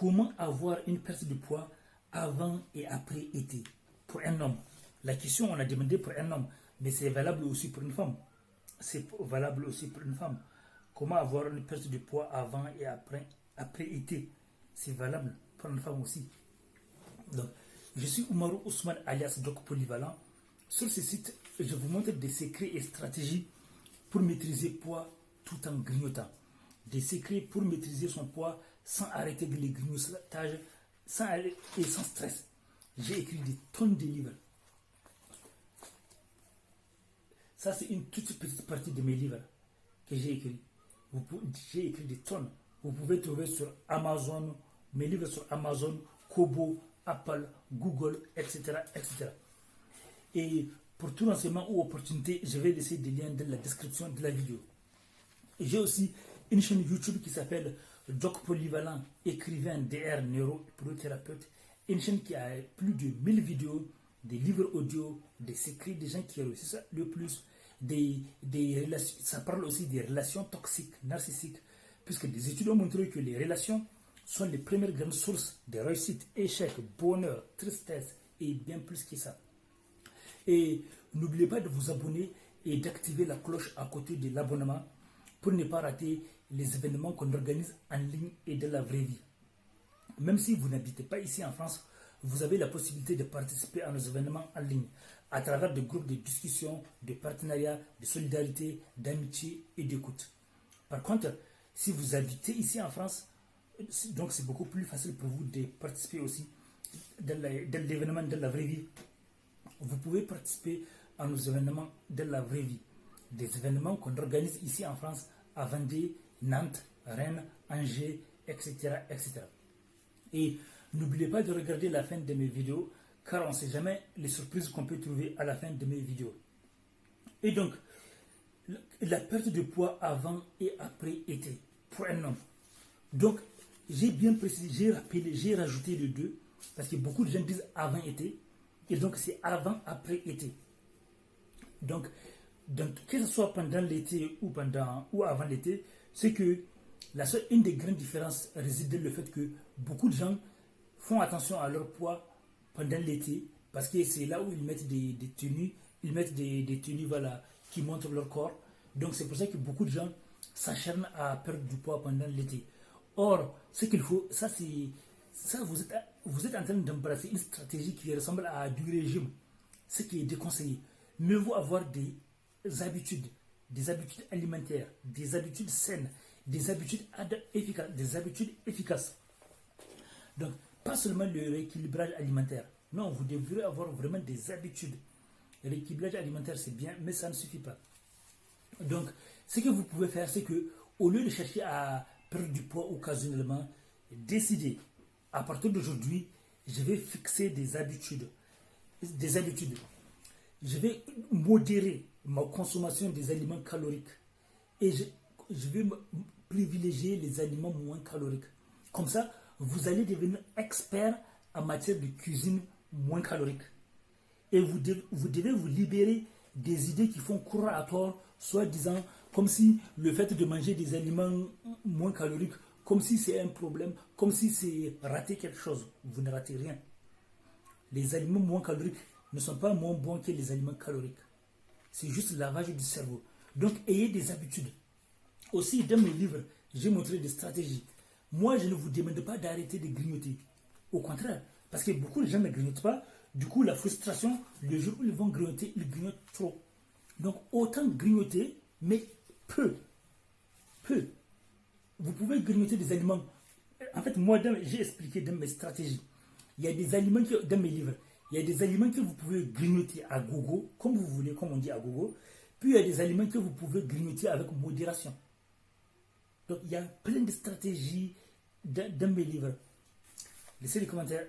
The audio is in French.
Comment avoir une perte de poids avant et après été pour un homme? La question, on a demandé pour un homme, mais c'est valable aussi pour une femme. C'est valable aussi pour une femme. Comment avoir une perte de poids avant et après été? C'est valable pour une femme aussi. Donc, je suis Oumarou Ousmane alias Doc Polyvalent. Sur ce site, je vous montre des secrets et stratégies pour maîtriser le poids tout en grignotant. Des secrets pour maîtriser son poids sans arrêter de les grignotages et sans stress. J'ai écrit des tonnes de livres. Ça, c'est une toute petite partie de mes livres que j'ai écrit. J'ai écrit des tonnes. Vous pouvez trouver sur Amazon, mes livres sur Amazon, Kobo, Apple, Google, etc., etc. Et pour tout renseignement ou opportunité, je vais laisser des liens dans la description de la vidéo. J'ai aussi une chaîne YouTube qui s'appelle Doc Polyvalent, écrivain DR neuro thérapeute. Une chaîne qui a plus de 1000 vidéos, des livres audio, des secrets des gens qui réussissent le plus, des relations, ça parle aussi des relations toxiques, narcissiques, puisque des études ont montré que les relations sont les premières grandes sources de réussite, échec, bonheur, tristesse et bien plus que ça. Et n'oubliez pas de vous abonner et d'activer la cloche à côté de l'abonnement pour ne pas rater les événements qu'on organise en ligne et de la vraie vie. Même si vous n'habitez pas ici en France, vous avez la possibilité de participer à nos événements en ligne à travers des groupes de discussion, de partenariat, de solidarité, d'amitié et d'écoute. Par contre, si vous habitez ici en France, donc c'est beaucoup plus facile pour vous de participer aussi dans l'événement de la vraie vie. Vous pouvez participer à nos événements de la vraie vie. Des événements qu'on organise ici en France à Vendée, Nantes, Rennes, Angers, etc., etc. Et n'oubliez pas de regarder la fin de mes vidéos, car on ne sait jamais les surprises qu'on peut trouver à la fin de mes vidéos. Et donc, la perte de poids avant et après été pour un homme. Donc, j'ai bien précisé, j'ai rappelé, j'ai rajouté le 2, parce que beaucoup de gens disent avant été, et donc c'est avant après été. Donc, que ce soit pendant l'été ou avant l'été, c'est que une des grandes différences réside dans le fait que beaucoup de gens font attention à leur poids pendant l'été, parce que c'est là où ils mettent des tenues, des tenues voilà, qui montrent leur corps. Donc c'est pour ça que beaucoup de gens s'acharnent à perdre du poids pendant l'été. Or, ce qu'il faut, vous êtes en train d'embrasser une stratégie qui ressemble à du régime, ce qui est déconseillé. Mieux vaut avoir des habitudes alimentaires, des habitudes saines, des habitudes efficaces. Donc, pas seulement le rééquilibrage alimentaire. Non, vous devrez avoir vraiment des habitudes. Le rééquilibrage alimentaire, c'est bien, mais ça ne suffit pas. Donc, ce que vous pouvez faire, c'est que, au lieu de chercher à perdre du poids occasionnellement, décidez, à partir d'aujourd'hui, je vais fixer des habitudes. Je vais modérer ma consommation des aliments caloriques. Et je vais privilégier les aliments moins caloriques. Comme ça, vous allez devenir expert en matière de cuisine moins calorique. Et vous devez vous libérer des idées qui font courir à tort, soit disant comme si le fait de manger des aliments moins caloriques, comme si c'est un problème, comme si c'est rater quelque chose. Vous ne ratez rien. Les aliments moins caloriques ne sont pas moins bons que les aliments caloriques. C'est juste le lavage du cerveau. Donc, ayez des habitudes. Aussi, dans mes livres, j'ai montré des stratégies. Moi, je ne vous demande pas d'arrêter de grignoter. Au contraire, parce que beaucoup de gens ne grignotent pas. Du coup, la frustration, le jour où ils vont grignoter, ils grignotent trop. Donc, autant grignoter, mais peu. Peu. Vous pouvez grignoter des aliments. En fait, moi, j'ai expliqué dans mes stratégies. Il y a des aliments dans mes livres. Il y a des aliments que vous pouvez grignoter à gogo, comme vous voulez, comme on dit à gogo. Puis il y a des aliments que vous pouvez grignoter avec modération. Donc il y a plein de stratégies dans mes livres. Laissez les commentaires.